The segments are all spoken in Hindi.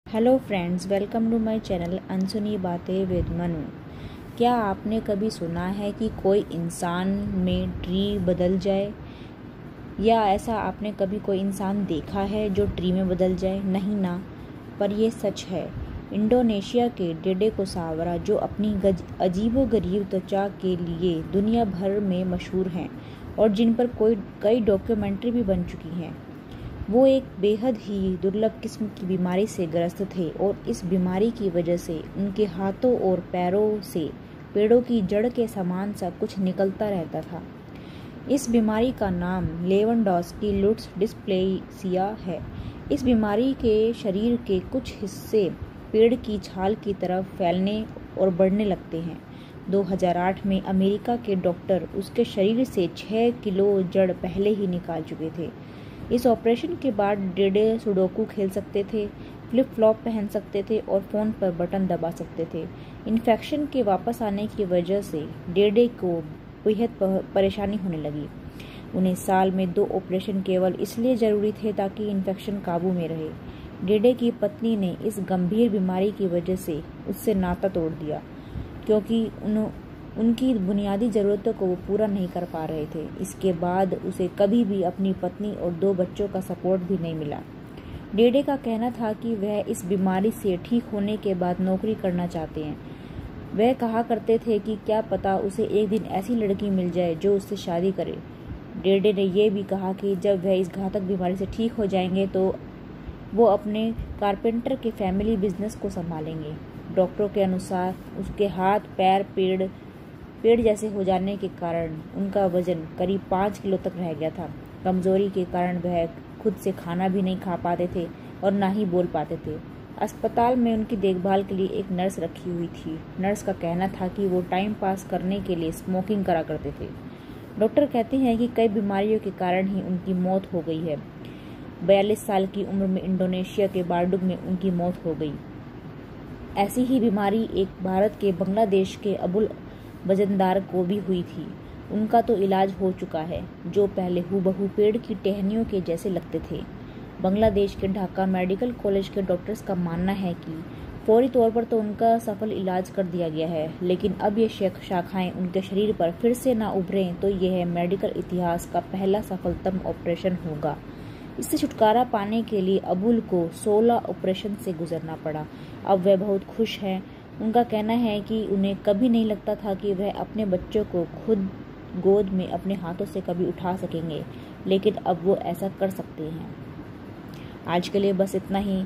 Hello friends, welcome to my channel अनसुनी बातें विद मनु। क्या आपने कभी सुना है कि कोई इंसान में ट्री बदल जाए, या ऐसा आपने कभी कोई इंसान देखा है जो ट्री में बदल जाए? नहीं ना, पर यह सच है। इंडोनेशिया के डेडे कोसावरा, जो अपनी अजीबोगरीब त्वचा के लिए दुनिया भर में मशहूर हैं और जिन पर कई डॉक्यूमेंट्री भी बन चुकी हैं, वो एक बेहद ही दुर्लभ किस्म की बीमारी से ग्रस्त थे और इस बीमारी की वजह से उनके हाथों और पैरों से पेड़ों की जड़ के समान सा कुछ निकलता रहता था। इस बीमारी का नाम लेवेंडोस्की लुट्स डिस्प्लेसिया है। इस बीमारी के शरीर के कुछ हिस्से पेड़ की छाल की तरफ फैलने और बढ़ने लगते हैं। 2008 में अमेरिका के डॉक्टर उसके शरीर से 6 किलो जड़ पहले ही निकाल चुके थे। इस ऑपरेशन के बाद डेडे सुडोकू खेल सकते थे, फ्लिप फ्लॉप पहन सकते थे और फ़ोन पर बटन दबा सकते थे। इन्फेक्शन के वापस आने की वजह से डेडे को बेहद परेशानी होने लगी। उन्हें साल में 2 ऑपरेशन केवल इसलिए ज़रूरी थे ताकि इन्फेक्शन काबू में रहे। डेडे की पत्नी ने इस गंभीर बीमारी की वजह से उससे नाता तोड़ दिया, क्योंकि उनकी बुनियादी ज़रूरतों को वो पूरा नहीं कर पा रहे थे। इसके बाद उसे कभी भी अपनी पत्नी और 2 बच्चों का सपोर्ट भी नहीं मिला। डेडे का कहना था कि वह इस बीमारी से ठीक होने के बाद नौकरी करना चाहते हैं। वह कहा करते थे कि क्या पता उसे एक दिन ऐसी लड़की मिल जाए जो उससे शादी करे। डेडे ने यह भी कहा कि जब वह इस घातक बीमारी से ठीक हो जाएंगे तो वो अपने कारपेंटर के फैमिली बिजनेस को संभालेंगे। डॉक्टरों के अनुसार उसके हाथ पैर पेड़ जैसे हो जाने के कारण उनका वजन करीब 5 किलो तक रह गया था। कमजोरी के कारण वह खुद से खाना भी नहीं खा पाते थे और ना ही बोल पाते थे। अस्पताल में उनकी देखभाल के लिए एक नर्स रखी हुई थी। नर्स का कहना था कि वो टाइम पास करने के लिए स्मोकिंग करा करते थे। डॉक्टर कहते हैं कि कई बीमारियों के कारण ही उनकी मौत हो गई है। 42 साल की उम्र में इंडोनेशिया के बारडुग में उनकी मौत हो गई। ऐसी ही बीमारी एक भारत के बांग्लादेश के अबुल वजनदार को भी हुई थी। उनका तो इलाज हो चुका है, जो पहले हूबहू पेड़ की टहनियों के जैसे लगते थे। बांग्लादेश के ढाका मेडिकल कॉलेज के डॉक्टर्स का मानना है कि फौरी तौर पर तो उनका सफल इलाज कर दिया गया है, लेकिन अब ये शाखाएं उनके शरीर पर फिर से ना उभरें तो यह मेडिकल इतिहास का पहला सफलतम ऑपरेशन होगा। इससे छुटकारा पाने के लिए अबुल को 16 ऑपरेशन से गुजरना पड़ा। अब वह बहुत खुश हैं। उनका कहना है कि उन्हें कभी नहीं लगता था कि वह अपने बच्चों को खुद गोद में अपने हाथों से कभी उठा सकेंगे, लेकिन अब वो ऐसा कर सकते हैं। आज के लिए बस इतना ही।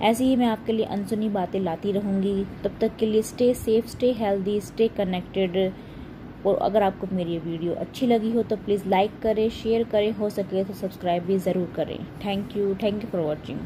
ऐसे ही मैं आपके लिए अनसुनी बातें लाती रहूँगी। तब तक के लिए stay safe, stay healthy, stay connected. और अगर आपको मेरी वीडियो अच्छी लगी हो तो प्लीज़ लाइक करें, शेयर करें, हो सके तो सब्सक्राइब भी ज़रूर करें। Thank you for watching.